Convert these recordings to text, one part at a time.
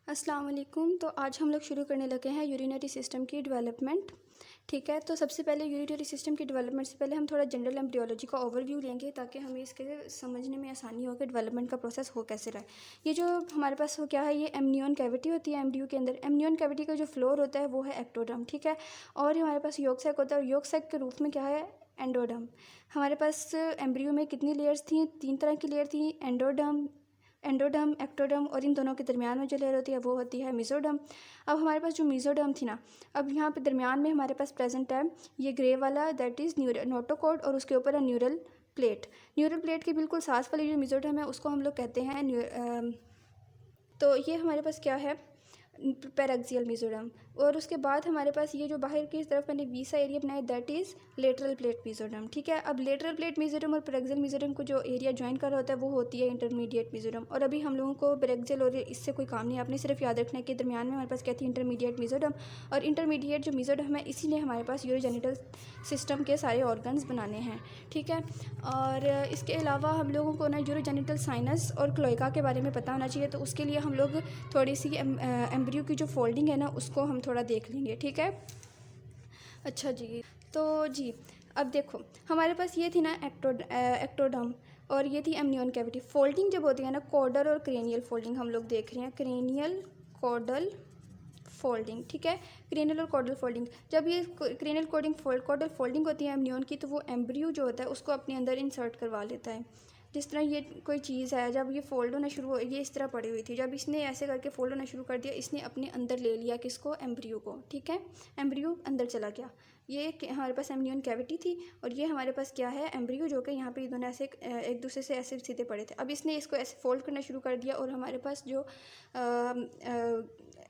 अस्सलाम वालेकुम। तो आज हम लोग शुरू करने लगे हैं यूरिनरी सिस्टम की डेवलपमेंट। ठीक है, तो सबसे पहले यूरिनरी सिस्टम की डेवलपमेंट से पहले हम थोड़ा जनरल एम्ब्रियोलॉजी का ओवरव्यू लेंगे ताकि हमें इसके समझने में आसानी हो कि डेवलपमेंट का प्रोसेस हो कैसे रहा है। ये जो हमारे पास हो क्या है, ये एमनियन कैविटी होती है एम्ब्रियो के अंदर। एमनियन कैविटी का जो फ्लोर होता है वो है एक्टोडर्म। ठीक है, और हमारे पास यॉर्क सैक होता है और यॉर्क सैक के रूप में क्या है, एंडोडर्म। हमारे पास एम्ब्रियो में कितनी लेयर्स थी, 3 तरह की लेयर थी, एंडोडर्म, एक्टोडर्म, और इन दोनों के दरमियान में जो लेयर होती है वो होती है मेसोडर्म। अब हमारे पास जो मेसोडर्म थी ना, अब यहाँ पे दरमियान में हमारे पास प्रेजेंट है ये ग्रे वाला, दैट इज़ नोटोकॉर्ड, और उसके ऊपर है न्यूरल प्लेट। न्यूरल प्लेट के बिल्कुल साथ वाली जो मेसोडर्म है उसको हम लोग कहते हैं तो ये हमारे पास क्या है, पैराक्सियल मेसोडर्म। और उसके बाद हमारे पास ये जो बाहर की तरफ मैंने वी सा एरिया बनाया, that is lateral plate mesoderm. ठीक है, अब लेटरल प्लेट मेसोडर्म और पैराक्सियल मेसोडर्म को जो एरिया ज्वाइन कर रहा होता है वो होती है इंटरमीडिएट मेसोडर्म। और अभी हम लोगों को पैराक्सियल और इससे कोई काम नहीं है, आपने सिर्फ याद रखना है कि दरमियान में हमारे पास क्या थी, इंटरमीडिएट मेसोडर्म। और इंटरमीडिएट जो मेसोडर्म है इसी ने हमारे पास यूरोजेनिटल सिस्टम के सारे ऑर्गन्स बनाने हैं। ठीक है, और इसके अलावा हम लोगों को ना यूरोजेनिटल साइनस और क्लोएका के बारे में पता होना चाहिए। तो उसके लिए हम लोग थोड़ी सी एम्ब्रियो की जो फोल्डिंग है ना उसको हम थोड़ा देख लेंगे। ठीक है, अच्छा जी, तो जी अब देखो हमारे पास ये थी ना एक्टोडर्म, और ये थी एमनियन कैविटी। फोल्डिंग जब होती है ना, कॉर्डल और क्रेनियल फोल्डिंग हम लोग देख रहे हैं, क्रेनियल कॉर्डल फोल्डिंग। ठीक है, क्रेनियल और कॉर्डल फोल्डिंग, जब ये क्रेनियल कॉर्डल फोल्डिंग होती है एमनियन की, तो वो एम्ब्रियो जो होता है उसको अपने अंदर इंसर्ट करवा लेता है। जिस तरह ये कोई चीज़ है, जब ये फोल्ड होना शुरू हो, ये इस तरह पड़ी हुई थी, जब इसने ऐसे करके फोल्ड होना शुरू कर दिया, इसने अपने अंदर ले लिया किसको, एम्ब्रियो को। ठीक है, एम्ब्रियो अंदर चला गया। ये हमारे पास एमनियन कैविटी थी और ये हमारे पास क्या है, एम्ब्रियो, जो कि यहाँ पे ये दोनों ऐसे एक दूसरे से ऐसे सीधे पड़े थे। अब इसने इसको ऐसे फोल्ड करना शुरू कर दिया और हमारे पास जो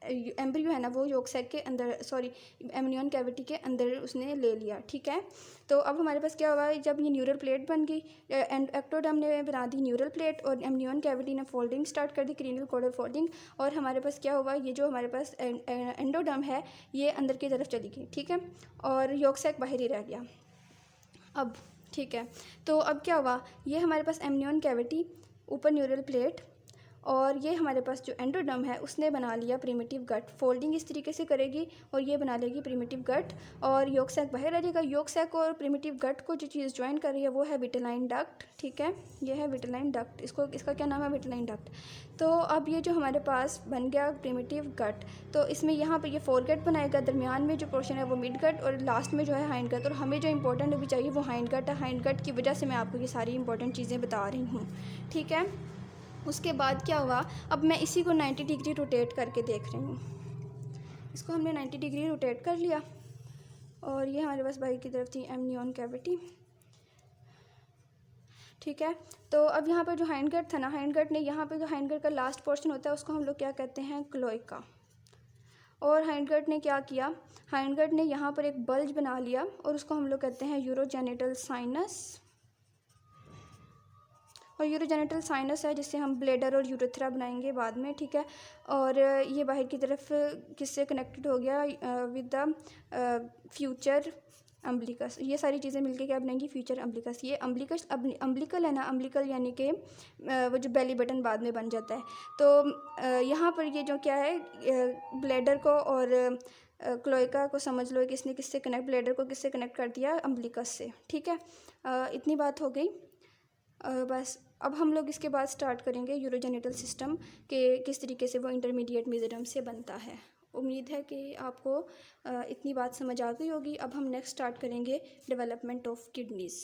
एम्ब्रियो है ना वो यॉर्क सैक के अंदर, सॉरी, एमनियन कैविटी के अंदर उसने ले लिया। ठीक है, तो अब हमारे पास क्या हुआ, जब ये न्यूरल प्लेट बन गई, एक्टोडर्म ने बना दी न्यूरल प्लेट और एमनियन कैविटी ने फोल्डिंग स्टार्ट कर दी, क्रेनियल कॉर्डल फोल्डिंग, और हमारे पास क्या हुआ, ये जो हमारे पास एंडोडर्म है ये अंदर की तरफ चली गई। ठीक है, और यॉर्क सैक बाहर ही रह गया अब। ठीक है, तो अब क्या हुआ, ये हमारे पास एमनियन कैविटी, ऊपर न्यूरल प्लेट, और ये हमारे पास जो एंडोडर्म है उसने बना लिया प्रिमिटिव गट। फोल्डिंग इस तरीके से करेगी और ये बना लेगी प्रिमिटिव गट, और यॉर्क सैक बाहर आ जाएगा। यॉर्क सैक और प्रिमिटिव गट को जो चीज़ ज्वाइन कर रही है वो है विटेलाइन डक्ट। ठीक है, ये है विटेलाइन डक्ट, इसका क्या नाम है, विटेलाइन डक्ट। तो अब ये जो हमारे पास बन गया प्रिमिटिव गट, तो इसमें यहाँ पर ये फोर गट बनाएगा, दरमियान में जो पोर्शन है वो मिड गट, और लास्ट में जो है हाइंड गट। और हमें जो इंपॉर्टेंट अभी चाहिए वो हाइंड गट है। हाइंड गट की वजह से मैं आपको ये सारी इंपॉर्टेंट चीज़ें बता रही हूँ। ठीक है, उसके बाद क्या हुआ, अब मैं इसी को 90 डिग्री रोटेट करके देख रही हूँ। इसको हमने 90 डिग्री रोटेट कर लिया और ये हमारे पास बाहर की तरफ थी एमनियन कैविटी। ठीक है, तो अब यहाँ पर जो हाइंड गट था ना, हाइंड गट ने यहाँ पे जो हाइंड गट का लास्ट पोर्शन होता है उसको हम लोग क्या कहते हैं, क्लोएका। और हाइंड गट ने क्या किया, हाइंड गट ने यहाँ पर एक बल्ज बना लिया और उसको हम लोग कहते हैं यूरोजेनिटल साइनस। और यूरोजेनिटल साइनस है जिससे हम ब्लेडर और यूरेथ्रा बनाएंगे बाद में। ठीक है, और ये बाहर की तरफ किससे कनेक्टेड हो गया, विद द फ्यूचर अम्बिलिकस। ये सारी चीज़ें मिलके क्या बनाएंगी, फ्यूचर अम्बिलिकस। ये अम्बिलिकल है ना, अम्बिलिकल यानी कि वो जो बेली बटन बाद में बन जाता है। तो यहाँ पर ये जो क्या है, ब्लेडर को और क्लोएका को समझ लो कि इसने किससे कनेक्ट, ब्लेडर को किससे कनेक्ट कर दिया, अम्बिलिकस से। ठीक है, इतनी बात हो गई। बस अब हम लोग इसके बाद स्टार्ट करेंगे यूरोजेनिटल सिस्टम के किस तरीके से वो इंटरमीडिएट मेसोडर्म से बनता है। उम्मीद है कि आपको इतनी बात समझ आ गई होगी। अब हम नेक्स्ट स्टार्ट करेंगे डेवलपमेंट ऑफ किडनीज़।